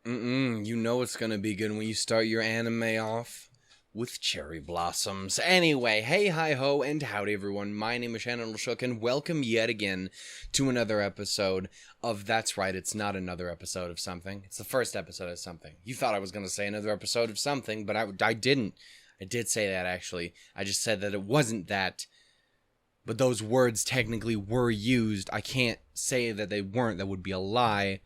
You know it's gonna be good when you start your anime off with cherry blossoms. Anyway, hey, hi ho, and howdy everyone. My name is Shannon Shook, and welcome yet again to another episode of That's Right, It's Not Another Episode of Something. It's the first episode of something. You thought I was gonna say another episode of something, but I didn't. I did say that, actually. I just said that it wasn't that. But those words technically were used. I can't say that they weren't. That would be a lie.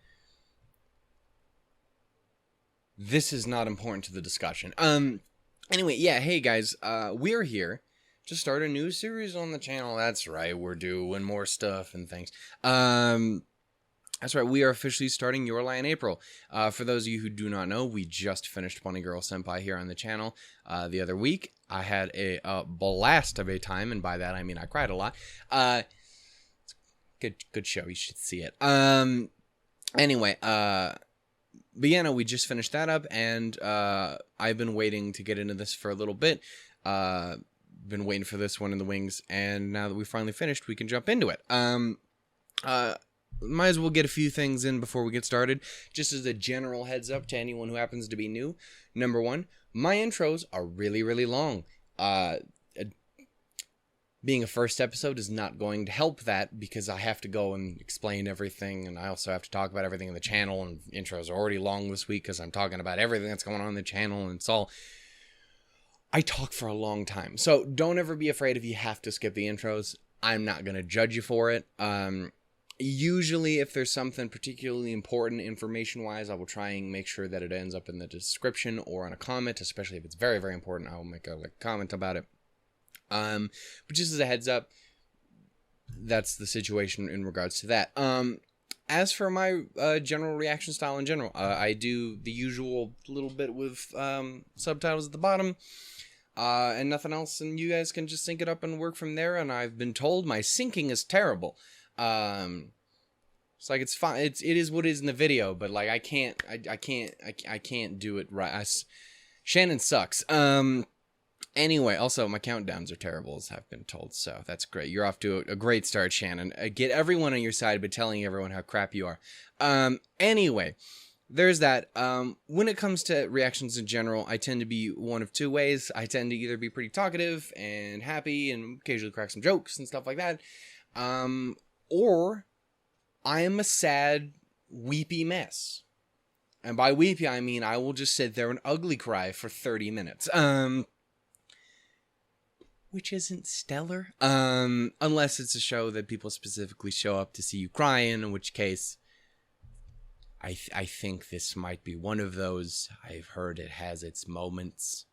This is not important to the discussion. Anyway, yeah, hey guys, we're here to start a new series on the channel. That's right, we're doing more stuff and things. That's right, we are officially starting Your Lie in April. For those of you who do not know, we just finished Bunny Girl Senpai here on the channel the other week. I had a blast of a time, and by that I mean I cried a lot. Good show, you should see it. Anyway, but yeah, no, we just finished that up, and I've been waiting to get into this for a little bit. Been waiting for this one in the wings, and now that we finally finished, we can jump into it. Might as well get a few things in before we get started. Just as a general heads up to anyone who happens to be new. Number one, my intros are really, really long. Being a first episode is not going to help that because I have to go and explain everything, and I also have to talk about everything in the channel, and intros are already long this week because I'm talking about everything that's going on in the channel, and it's all... I talk for a long time, so don't ever be afraid if you have to skip the intros. I'm not going to judge you for it. Usually, if there's something particularly important information-wise, I will try and make sure that it ends up in the description or on a comment, especially if it's very, very important. I will make a comment about it. But just as a heads up, that's the situation in regards to that. As for my general reaction style in general, I do the usual little bit with subtitles at the bottom, and nothing else, and you guys can just sync it up and work from there. And I've been told my syncing is terrible. It's like it's fine. It is what it is in the video, but like I can't do it right. Shannon sucks. Anyway, also, my countdowns are terrible, as I've been told, so that's great. You're off to a great start, Shannon. Get everyone on your side by telling everyone how crap you are. Anyway, there's that. When it comes to reactions in general, I tend to be one of two ways. I tend to either be pretty talkative and happy and occasionally crack some jokes and stuff like that, or I am a sad, weepy mess. And by weepy, I mean I will just sit there and ugly cry for 30 minutes. Which isn't stellar. Unless it's a show that people specifically show up to see you crying, in which case I think this might be one of those. I've heard it has its moments,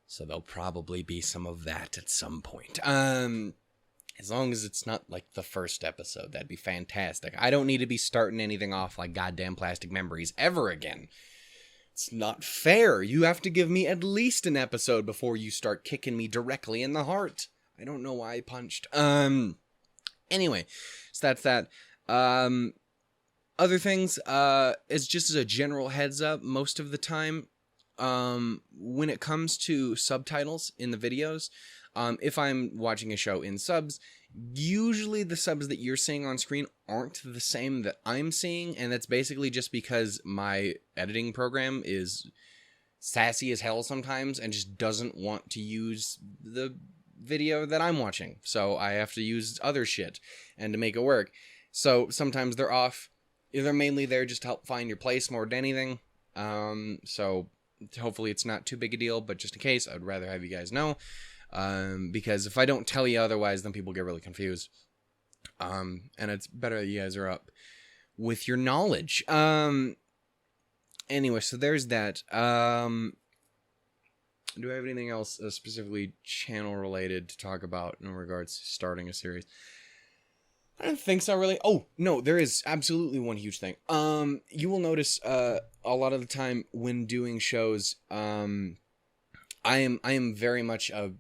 so there'll probably be some of that at some point. As long as it's not like the first episode, that'd be fantastic. I don't need to be starting anything off like goddamn Plastic Memories ever again. It's not fair. You have to give me at least an episode before you start kicking me directly in the heart. I don't know why I punched. Anyway, so that's that. Other things, is just as a general heads up, most of the time, when it comes to subtitles in the videos, if I'm watching a show in subs, usually the subs that you're seeing on screen aren't the same that I'm seeing, and that's basically just because my editing program is sassy as hell sometimes and just doesn't want to use the video that I'm watching. So I have to use other shit and to make it work. So sometimes they're off. They're mainly there just to help find your place more than anything. So hopefully it's not too big a deal, but just in case, I'd rather have you guys know. Because if I don't tell you otherwise, then people get really confused. And it's better that you guys are up with your knowledge. Anyway, so there's that. Do I have anything else specifically channel related to talk about in regards to starting a series? I don't think so, really. Oh, no, there is absolutely one huge thing. You will notice, a lot of the time when doing shows, I am very much a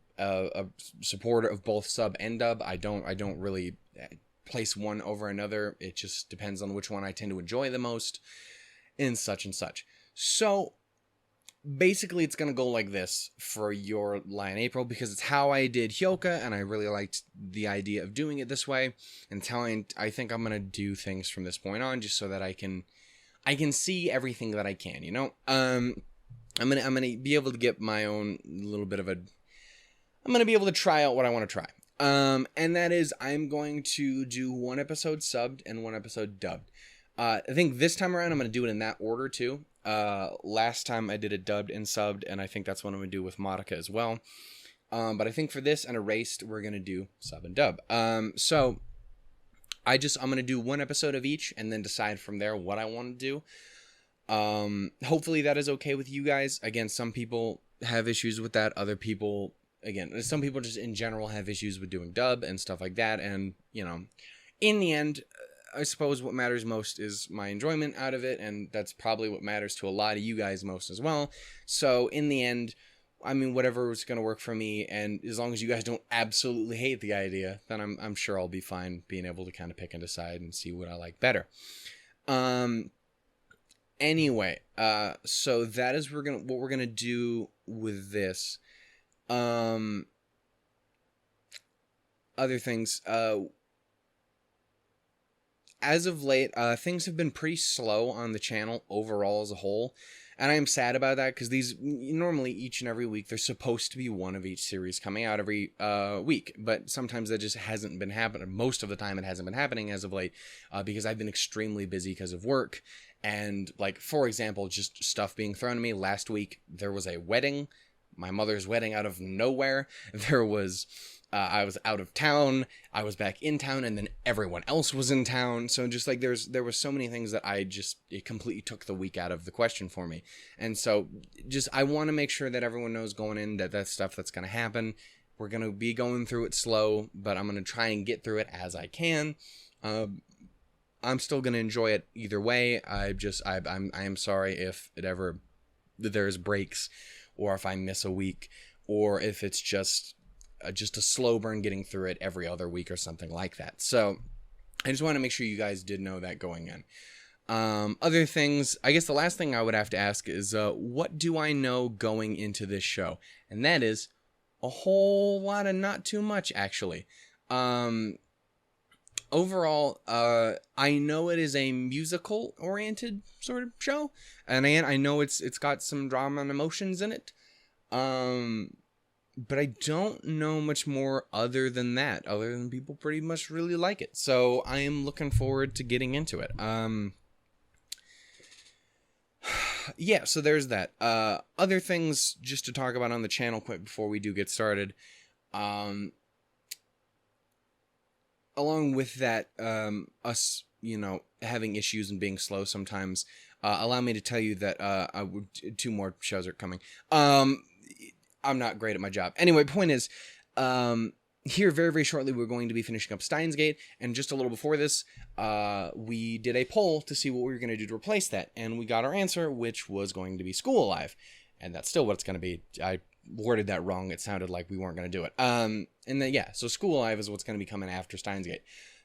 supporter of both sub and dub. I don't really place one over another. It just depends on which one I tend to enjoy the most, and such and such. So basically it's gonna go like this for Your Lie in April, because it's how I did Hyoka, and I really liked the idea of doing it this way, and it's how I think I'm gonna do things from this point on, just so that I can I can see everything that I can, you know? I'm gonna be able to get my own little bit of a... I'm gonna be able to try out what I want to try. And that is, I'm going to do one episode subbed and one episode dubbed. I think this time around I'm going to do it in that order too. Last time I did it dubbed and subbed, and I think that's what I'm going to do with Monica as well. But I think for this and Erased, we're going to do sub and dub. So I'm going to do one episode of each and then decide from there what I want to do. Hopefully that is okay with you guys. Again, some people have issues with that. Other people, again, some people just in general have issues with doing dub and stuff like that. And, you know, in the end, I suppose what matters most is my enjoyment out of it, and that's probably what matters to a lot of you guys most as well. So in the end, I mean, whatever is going to work for me, and as long as you guys don't absolutely hate the idea, then I'm sure I'll be fine being able to kind of pick and decide and see what I like better. Anyway, so that is what we're gonna do with this. Other things, as of late, things have been pretty slow on the channel overall as a whole, and I am sad about that because these, normally each and every week there's supposed to be one of each series coming out every week, but sometimes that just hasn't been happening. Most of the time it hasn't been happening as of late because I've been extremely busy because of work, and like, for example, just stuff being thrown at me. Last week there was a wedding, my mother's wedding, out of nowhere. There was I was out of town, I was back in town, and then everyone else was in town. So just like there were so many things that it completely took the week out of the question for me. And so just, I want to make sure that everyone knows going in that that's stuff that's going to happen. We're going to be going through it slow, but I'm going to try and get through it as I can. I'm still going to enjoy it either way. I am sorry if there's breaks, or if I miss a week, or if it's just a slow burn getting through it every other week or something like that. So I just want to make sure you guys did know that going in. Other things, I guess the last thing I would have to ask is, what do I know going into this show? And that is a whole lot of not too much, actually. Overall, I know it is a musical-oriented sort of show, and I know it's got some drama and emotions in it. But I don't know much more other than that, other than people pretty much really like it. So I am looking forward to getting into it. Yeah, so there's that. Other things just to talk about on the channel quick before we do get started. Along with that, us, having issues and being slow sometimes, allow me to tell you that 2 more shows are coming. I'm not great at my job. Anyway, point is, here very, very shortly, we're going to be finishing up Steins Gate, and just a little before this, we did a poll to see what we were going to do to replace that, and we got our answer, which was going to be School Alive, and that's still what it's going to be. I worded that wrong. It sounded like we weren't going to do it. And then, yeah, so School Alive is what's going to be coming after Steins Gate.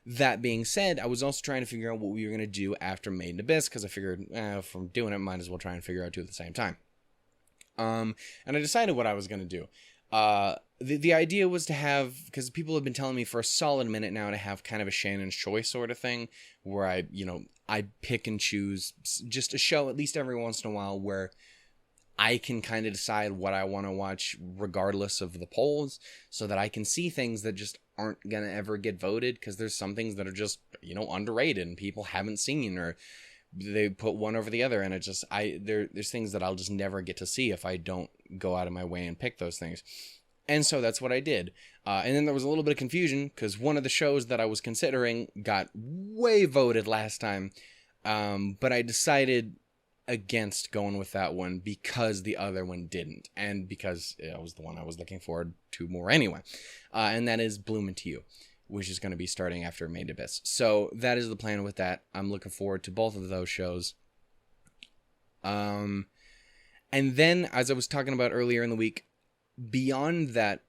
That being said, I was also trying to figure out what we were going to do after Maiden Abyss, because I figured, if I'm doing it, might as well try and figure out 2 at the same time. And I decided what I was going to do. The idea was to have, because people have been telling me for a solid minute now to have kind of a Shannon's Choice sort of thing, where I pick and choose just a show at least every once in a while where I can kind of decide what I want to watch regardless of the polls, so that I can see things that just aren't going to ever get voted, because there's some things that are just, underrated and people haven't seen, or they put one over the other, and it just, there's things that I'll just never get to see if I don't go out of my way and pick those things. And so that's what I did. And then there was a little bit of confusion, because one of the shows that I was considering got way voted last time, but I decided against going with that one because the other one didn't, and because it was the one I was looking forward to more anyway. And that is Bloom Into You, which is going to be starting after Maiden Abyss. So that is the plan with that. I'm looking forward to both of those shows. And then, as I was talking about earlier in the week, beyond that,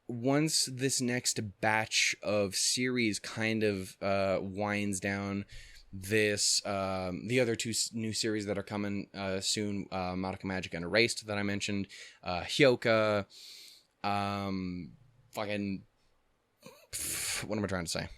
once this next batch of series kind of winds down, the other 2 new series that are coming soon, Madoka Magic and Erased that I mentioned, Hyoka, what am I trying to say?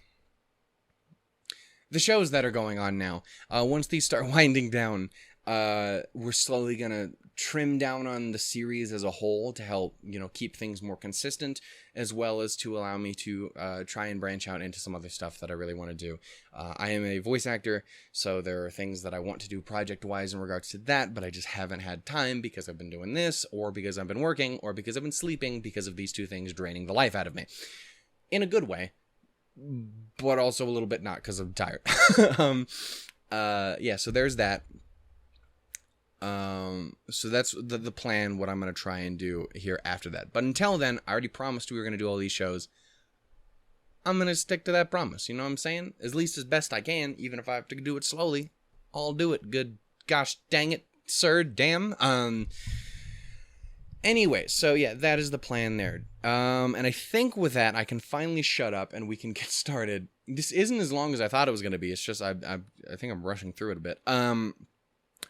the shows that are going on now, once these start winding down, we're slowly gonna trim down on the series as a whole to help, keep things more consistent, as well as to allow me to try and branch out into some other stuff that I really want to do. I am a voice actor, so there are things that I want to do project-wise in regards to that, but I just haven't had time because I've been doing this, or because I've been working, or because I've been sleeping, because of these two things draining the life out of me. In a good way, but also a little bit not, because I'm tired. So there's that. So that's the plan, what I'm going to try and do here after that. But until then, I already promised we were going to do all these shows. I'm going to stick to that promise, you know what I'm saying? At least as best I can, even if I have to do it slowly. I'll do it. Good gosh dang it, sir, damn. Anyway, so yeah, that is the plan there. And I think with that, I can finally shut up and we can get started. This isn't as long as I thought it was going to be. It's just, I think I'm rushing through it a bit.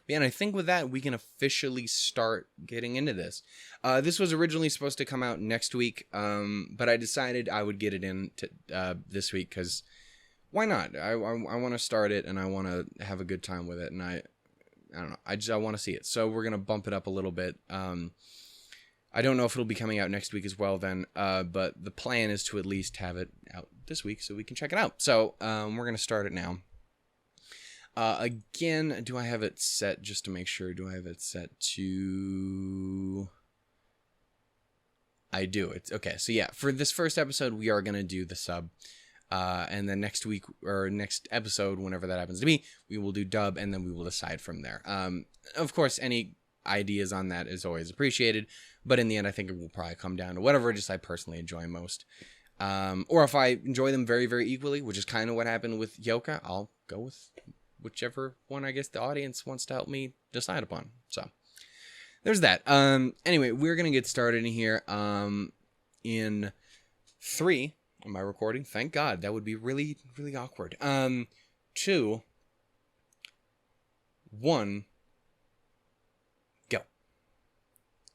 Yeah, and I think with that, we can officially start getting into this. This was originally supposed to come out next week, but I decided I would get it in this week, because why not? I want to start it, and I want to have a good time with it, and I don't know, I want to see it. So we're going to bump it up a little bit. I don't know if it'll be coming out next week as well then, but the plan is to at least have it out this week so we can check it out. So we're going to start it now. Again, do I have it set, just to make sure, do I have it set to... I do. It's okay. So yeah, for this first episode, we are going to do the sub. And then next week, or next episode, whenever that happens to be, we will do dub, and then we will decide from there. Of course, any ideas on that is always appreciated, but in the end, I think it will probably come down to whatever just I personally enjoy most. Or if I enjoy them very, very equally, which is kind of what happened with Yoka, I'll go with whichever one I guess the audience wants to help me decide upon. So there's that. Anyway, we're gonna get started in here. In 3, am I recording? Thank God. That would be really, really awkward. 2, 1, go. Like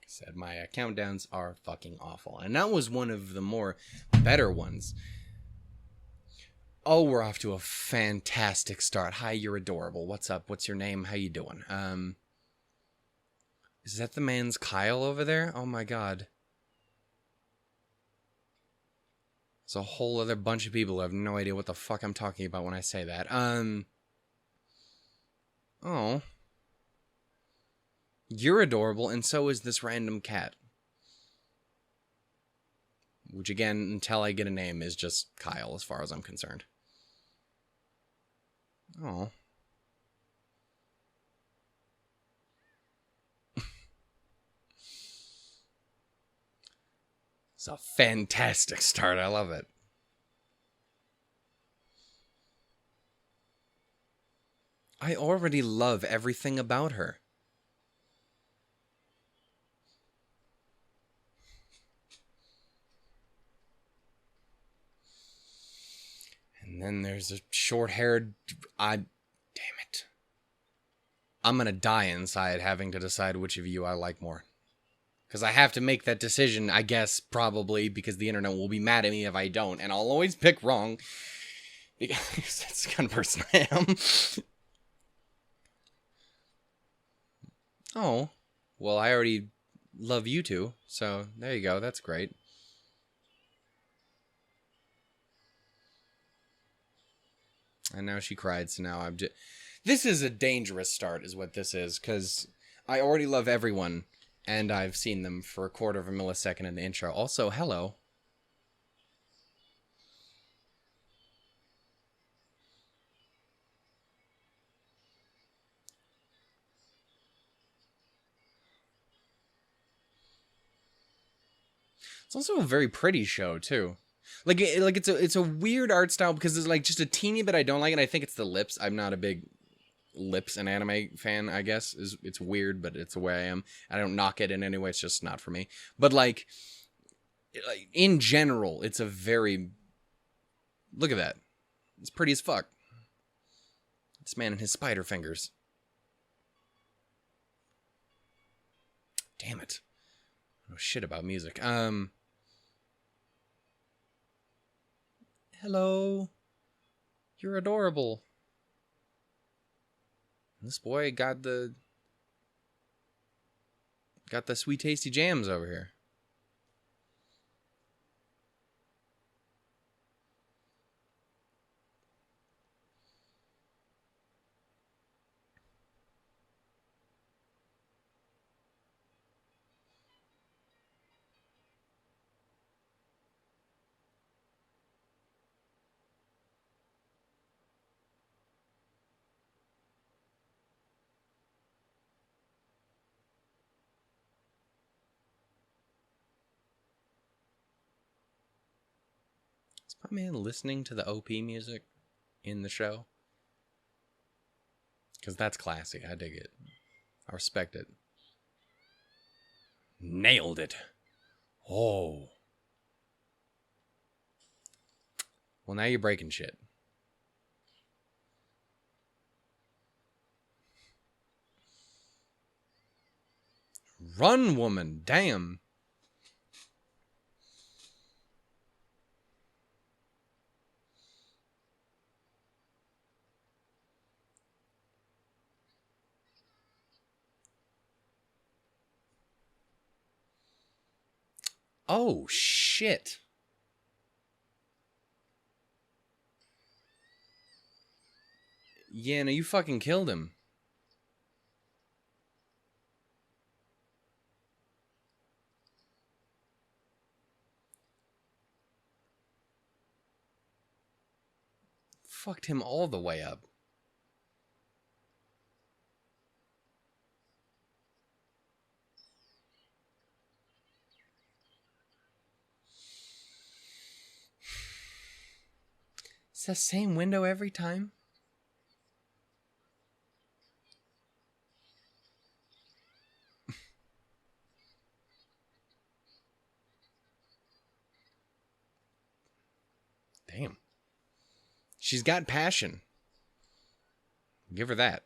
I said, my countdowns are fucking awful, and that was one of the more better ones. Oh, we're off to a fantastic start. Hi, you're adorable. What's up? What's your name? How you doing? Is that the man's Kyle over there? Oh my God. There's a whole other bunch of people who have no idea what the fuck I'm talking about when I say that. Oh. You're adorable, and so is this random cat. Which again, until I get a name, is just Kyle as far as I'm concerned. Oh. It's a fantastic start. I love it. I already love everything about her. And then there's a short-haired... damn it. I'm gonna die inside having to decide which of you I like more. Because I have to make that decision, I guess, probably, because the internet will be mad at me if I don't, and I'll always pick wrong. Because that's the kind of person I am. Oh. Well, I already love you two, so there you go, that's great. And now she cried, so now I'm just... This is a dangerous start, is what this is, because I already love everyone, and I've seen them for 1/4 of a millisecond in the intro. Also, hello. It's also a very pretty show, too. Like it's a weird art style because there's like just a teeny bit I don't like, and I think it's the lips. I'm not a big lips and anime fan, I guess. It's weird, but it's the way I am. I don't knock it in any way, it's just not for me. But like in general, it's a very... Look at that. It's pretty as fuck. This man and his spider fingers. Damn it. I know shit about music. Hello. You're adorable. This boy got the sweet tasty jams over here. Is my man listening to the OP music in the show? Because that's classy. I dig it. I respect it. Nailed it. Oh. Well, now you're breaking shit. Run, woman. Damn. Oh, shit. Yeah, no, you fucking killed him. Fucked him all the way up. It's the same window every time? Damn. She's got passion. Give her that.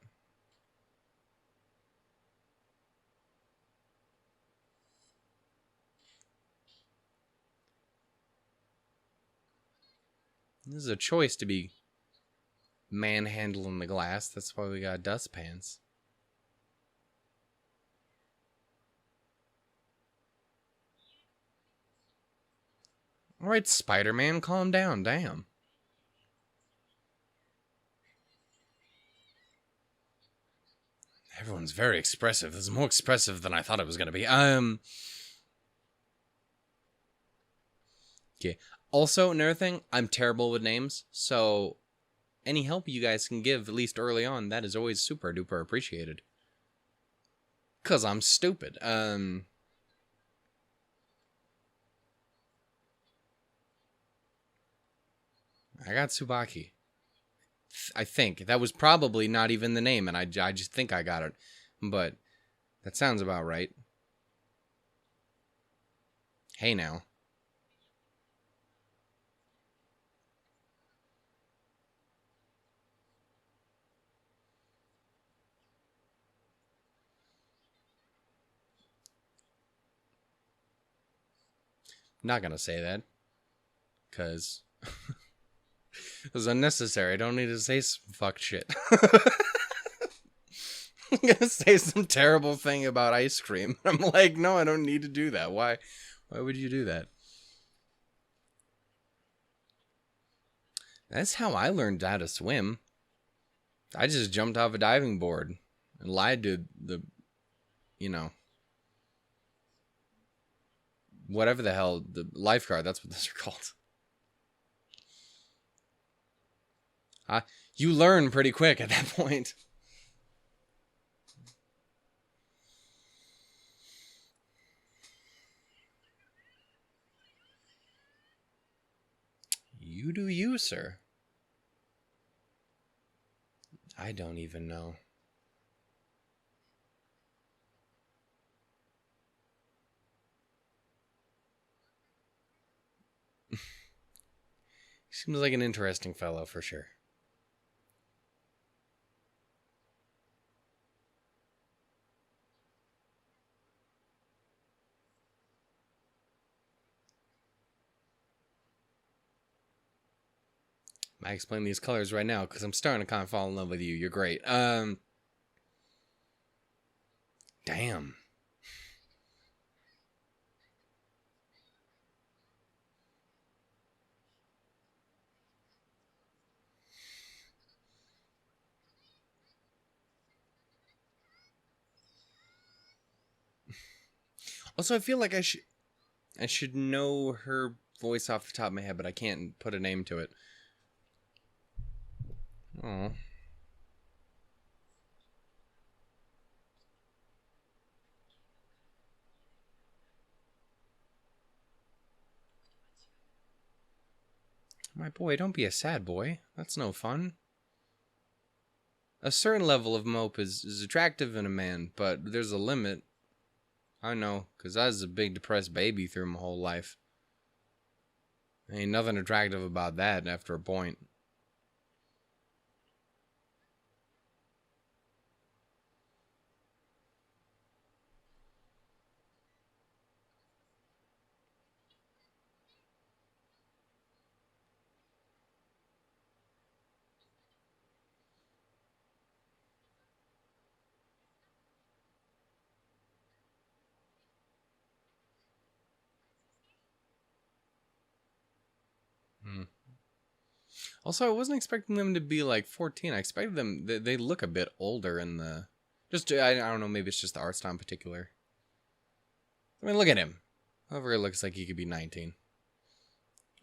This is a choice to be manhandling the glass. That's why we got dustpans. Alright, Spider-Man, calm down. Damn. Everyone's very expressive. This is more expressive than I thought it was going to be. Okay. Also, another thing, I'm terrible with names, so any help you guys can give, at least early on, that is always super duper appreciated. Cause I'm stupid. I got Tsubaki. I think. That was probably not even the name, and I just think I got it. But that sounds about right. Hey now. Not gonna say that. Cause it was unnecessary. I don't need to say some fucked shit. I'm gonna say some terrible thing about ice cream. I'm like, no, I don't need to do that. Why would you do that? That's how I learned how to swim. I just jumped off a diving board and lied to the, you know, whatever the hell, the lifeguard. That's what those are called. You learn pretty quick at that point. You do you, sir. I don't even know. Seems like an interesting fellow for sure. I explain these colors right now because I'm starting to kind of fall in love with you. You're great. Damn. Also, I feel like I should know her voice off the top of my head, but I can't put a name to it. Oh. My boy, don't be a sad boy. That's no fun. A certain level of mope is attractive in a man, but there's a limit. I know, because I was a big depressed baby through my whole life. Ain't nothing attractive about that after a point. Hmm. Also, I wasn't expecting them to be like 14. I expected them. They look a bit older in the. Just I don't know. Maybe it's just the art style in particular. I mean, look at him. Over it looks like he could be 19.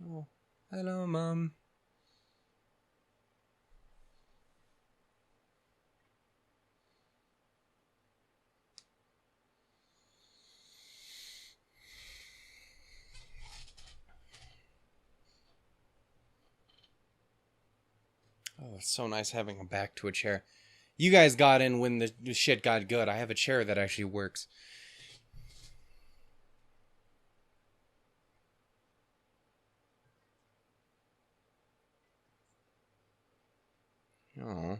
Oh, hello, mom. Oh, it's so nice having a back to a chair. You guys got in when the shit got good. I have a chair that actually works. Oh.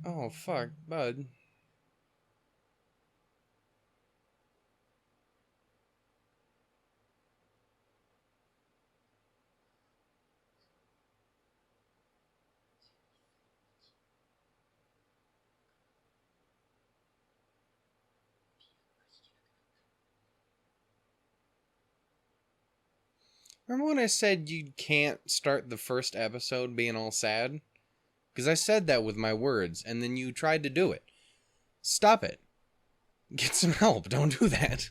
Oh, fuck, bud. Remember when I said you can't start the first episode being all sad? Because I said that with my words, and then you tried to do it. Stop it. Get some help. Don't do that.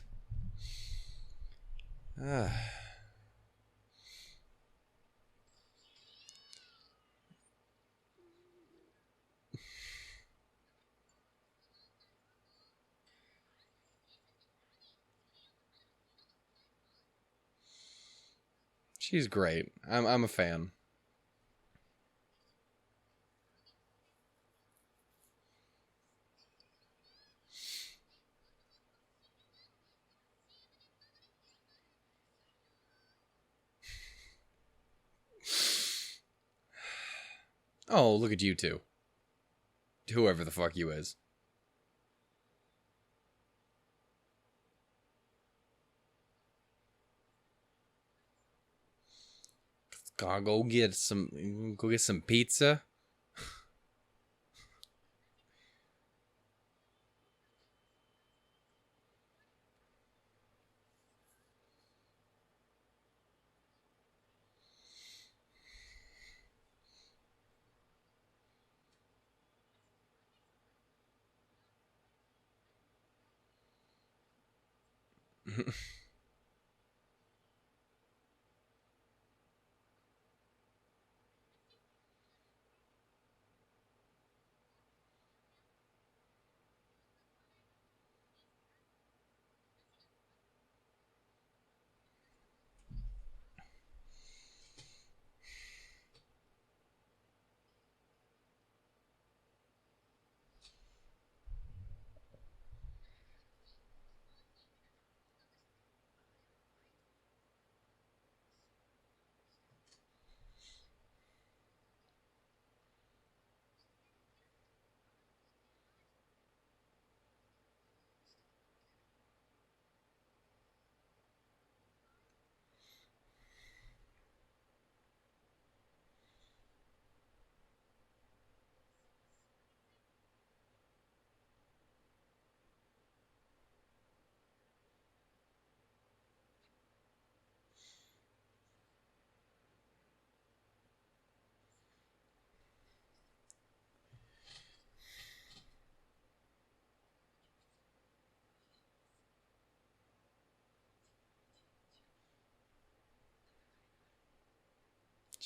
She's great. I'm a fan. Oh, look at you two. Whoever the fuck you is. Gotta go get some pizza.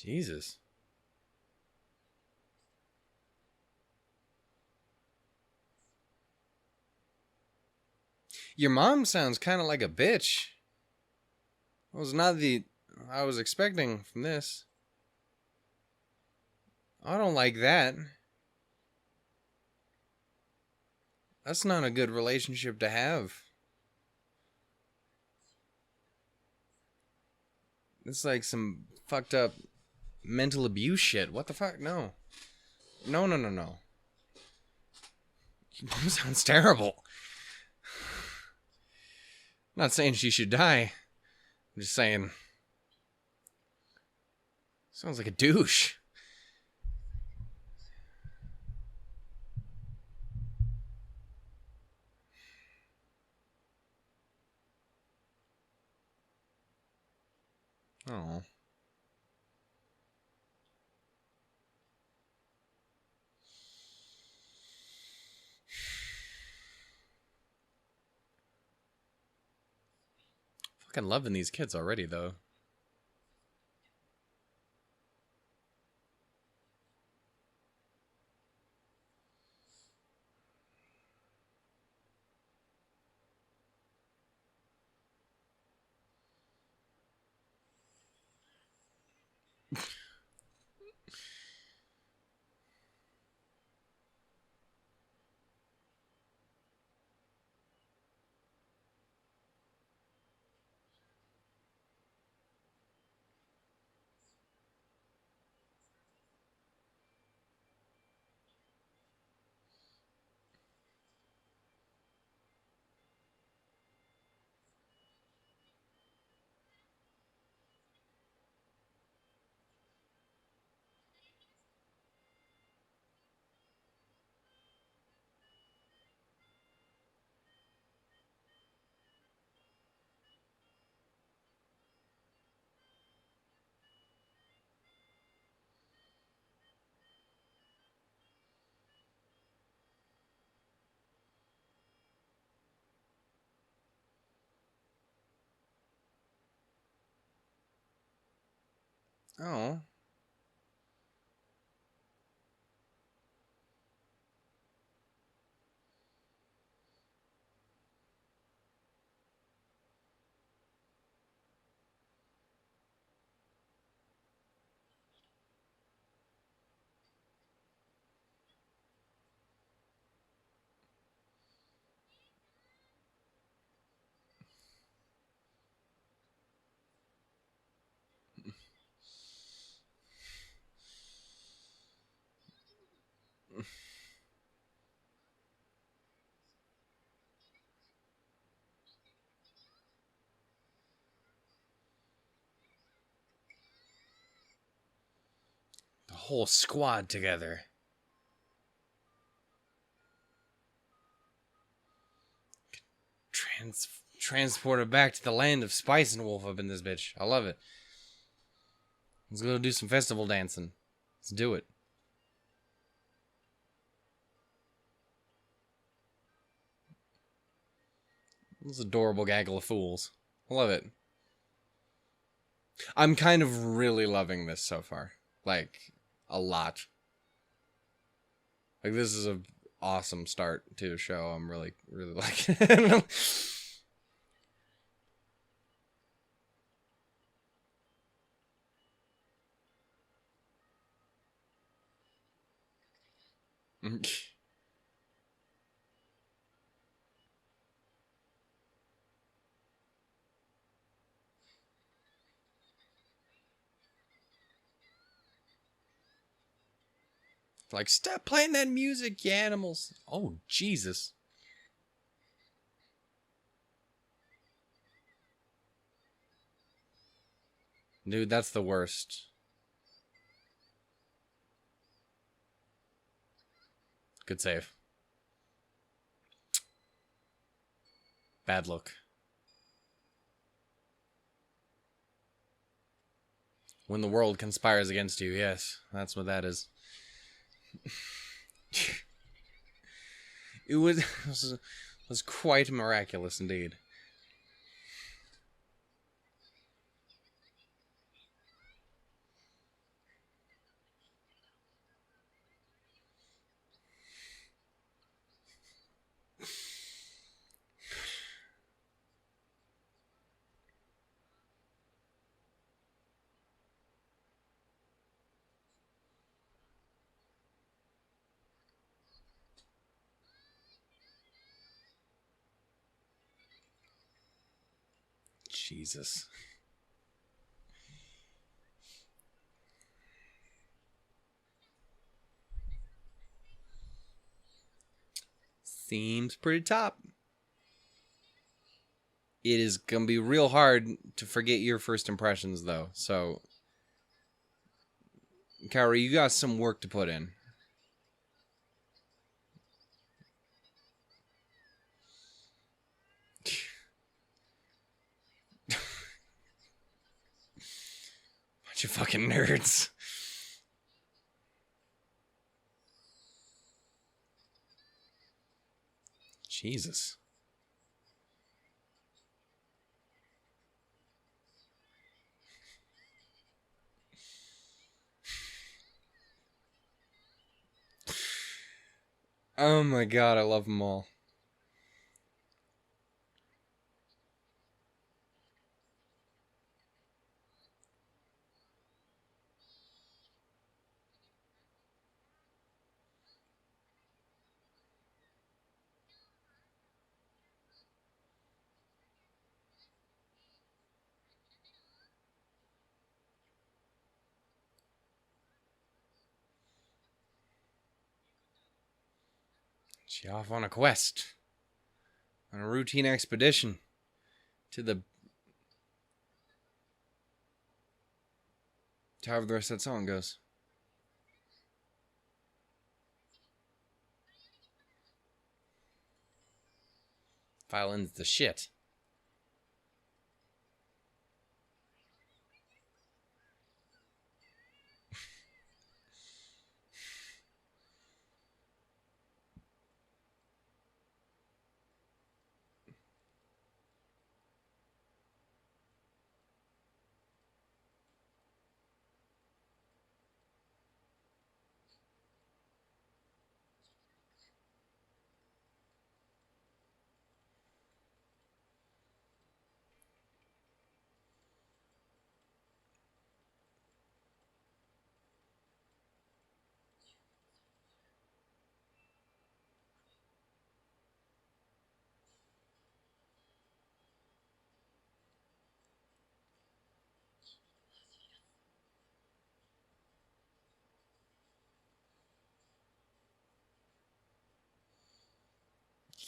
Jesus. Your mom sounds kind of like a bitch. That was not the I was expecting from this. I don't like that. That's not a good relationship to have. It's like some fucked up mental abuse shit. What the fuck? No. No, no, no, no. Your mom sounds terrible. I'm not saying she should die. I'm just saying. Sounds like a douche. Oh. Fucking loving these kids already, though. Oh. The whole squad together. Transported back to the land of Spice and Wolf up in this bitch. I love it. Let's go do some festival dancing. Let's do it. This adorable gaggle of fools. I love it. I'm kind of really loving this so far. Like, a lot. Like, this is a awesome start to a show. I'm really, really liking it. Like, stop playing that music, you animals. Oh, Jesus. Dude, that's the worst. Good save. Bad look. When the world conspires against you, yes. That's what that is. It was quite miraculous indeed. Jesus. Seems pretty top. It is going to be real hard to forget your first impressions, though. So, Kaori, you got some work to put in. Bunch of fucking nerds. Jesus. Oh my god, I love them all. She off on a quest. On a routine expedition. To the... to however the rest of that song goes. Violin's the shit.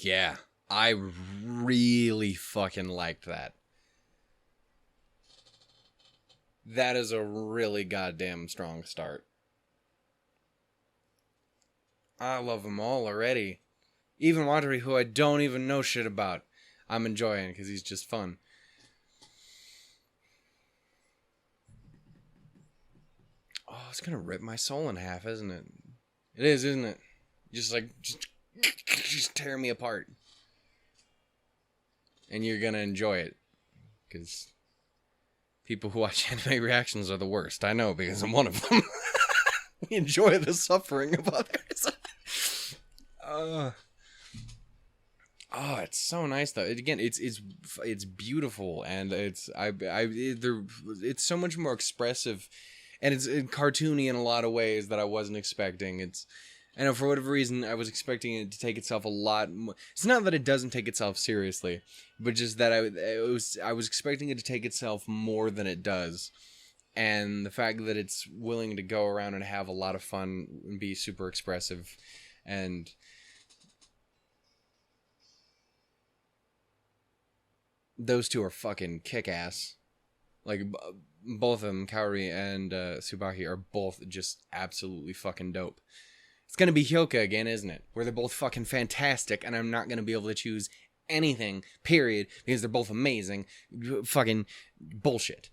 Yeah, I really fucking liked that. That is a really goddamn strong start. I love them all already. Even Wadri, who I don't even know shit about, I'm enjoying because he's just fun. Oh, it's gonna rip my soul in half, isn't it? It is, isn't it? Just tear me apart. And you're gonna enjoy it. Because people who watch anime reactions are the worst. I know, because I'm one of them. We enjoy the suffering of others. Oh, it's so nice though. It's beautiful, and it's so much more expressive, and it's cartoony in a lot of ways that I wasn't expecting. I know for whatever reason I was expecting it to take itself a lot more. It's not that it doesn't take itself seriously, but just that I was expecting it to take itself more than it does, and the fact that it's willing to go around and have a lot of fun and be super expressive, and those two are fucking kick-ass. Like, both of them, Kaori and Tsubaki, are both just absolutely fucking dope. It's gonna be Hyoka again, isn't it? Where they're both fucking fantastic, and I'm not gonna be able to choose anything, period, because they're both amazing. Fucking bullshit.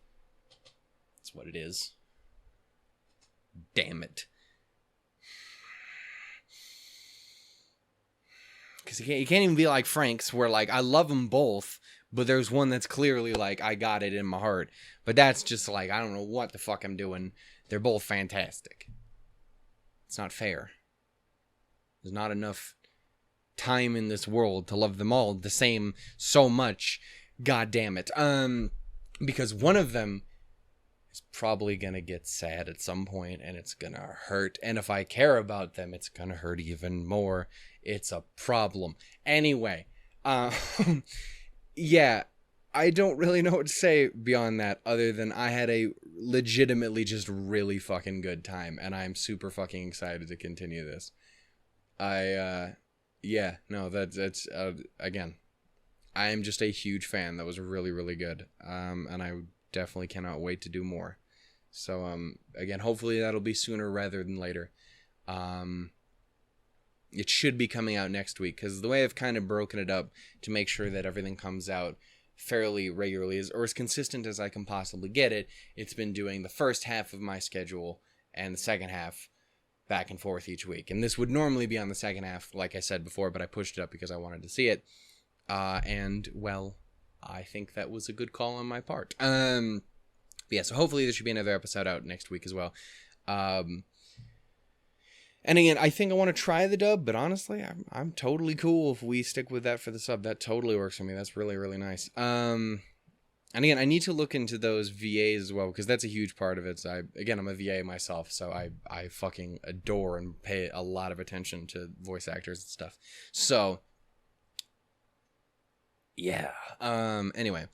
That's what it is. Damn it. Because you can't even be like Frank's, where, like, I love them both, but there's one that's clearly, like, I got it in my heart. But that's just, like, I don't know what the fuck I'm doing. They're both fantastic. It's not fair. There's not enough time in this world to love them all the same so much. God damn it. Because one of them is probably gonna get sad at some point, and it's gonna hurt. And if I care about them, it's gonna hurt even more. It's a problem. Anyway, yeah, I don't really know what to say beyond that, other than I had a legitimately just really fucking good time, and I'm super fucking excited to continue this. Yeah, no, that's again, I am just a huge fan. That was really, really good. And I definitely cannot wait to do more. So, again, hopefully that'll be sooner rather than later. It should be coming out next week, because the way I've kind of broken it up to make sure that everything comes out fairly regularly, or as consistent as I can possibly get it, it's been doing the first half of my schedule and the second half back and forth each week. And this would normally be on the second half, like I said before, but I pushed it up because I wanted to see it. And, well, I think that was a good call on my part. Yeah, so hopefully there should be another episode out next week as well. And again, I think I want to try the dub, but honestly, I'm totally cool if we stick with that for the sub. That totally works for me. That's really, really nice. And again, I need to look into those VAs as well, because that's a huge part of it. So I'm a VA myself, so I fucking adore and pay a lot of attention to voice actors and stuff. So, yeah. Anyway.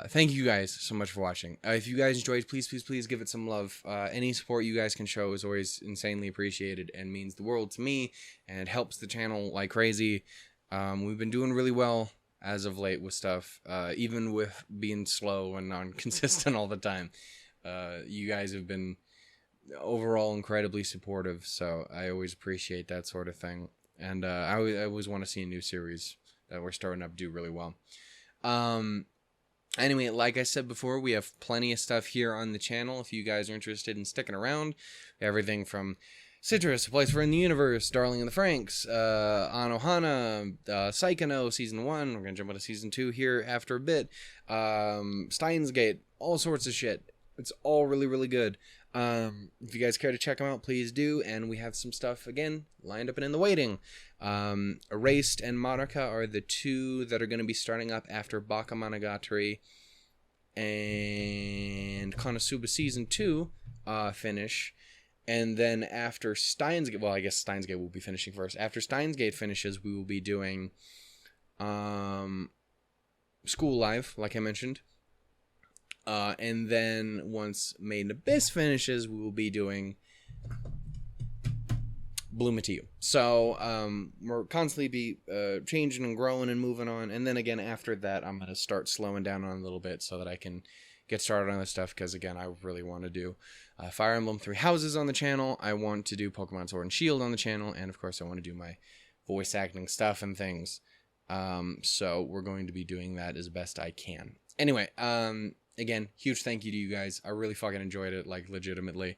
Thank you guys so much for watching. If you guys enjoyed, please give it some love. Any support you guys can show is always insanely appreciated and means the world to me, and helps the channel like crazy. We've been doing really well as of late with stuff, even with being slow and non-consistent all the time. You guys have been overall incredibly supportive, so I always appreciate that sort of thing. And I always want to see a new series that we're starting up do really well. Anyway, like I said before, we have plenty of stuff here on the channel if you guys are interested in sticking around. Everything from Citrus, A Place for in the Universe, Darling in the Franxx, Anohana, Psychono Season 1. We're going to jump into Season 2 here after a bit. Steins Gate, all sorts of shit. It's all really, really good. If you guys care to check them out, please do. And we have some stuff, again, lined up and in the waiting. Erased and Monarcha are the two that are going to be starting up after Bakemonogatari and Konosuba Season 2 finish. And then after Steins Gate, well, I guess Steins Gate will be finishing first. After Steins Gate finishes, we will be doing School Live, like I mentioned. And then once Made in Abyss finishes, we will be doing Bloom It to You. So we're constantly be changing and growing and moving on. And then again, after that, I'm going to start slowing down on a little bit so that I can get started on this stuff. Because again, I really want to do Fire Emblem Three Houses on the channel. I want to do Pokemon Sword and Shield on the channel. And of course, I want to do my voice acting stuff and things. So we're going to be doing that as best I can. Anyway, again, huge thank you to you guys. I really fucking enjoyed it, like, legitimately.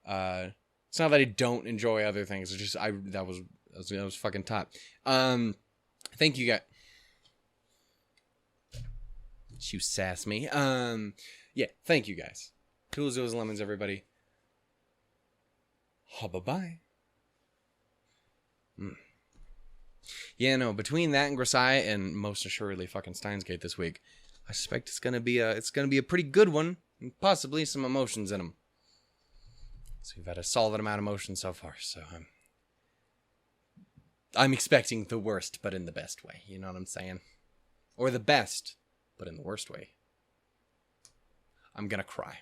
It's not that I don't enjoy other things. It's just, that was fucking top. Thank you guys. You sass me. Yeah, thank you guys. Tools, O's, Lemons, everybody. Bye-bye. Yeah, no, between that and Grisai and most assuredly fucking Steins Gate this week, I suspect it's gonna be a pretty good one, and possibly some emotions in them. So we've had a solid amount of emotion so far, so I'm expecting the worst, but in the best way. You know what I'm saying? Or the best, but in the worst way. I'm gonna cry.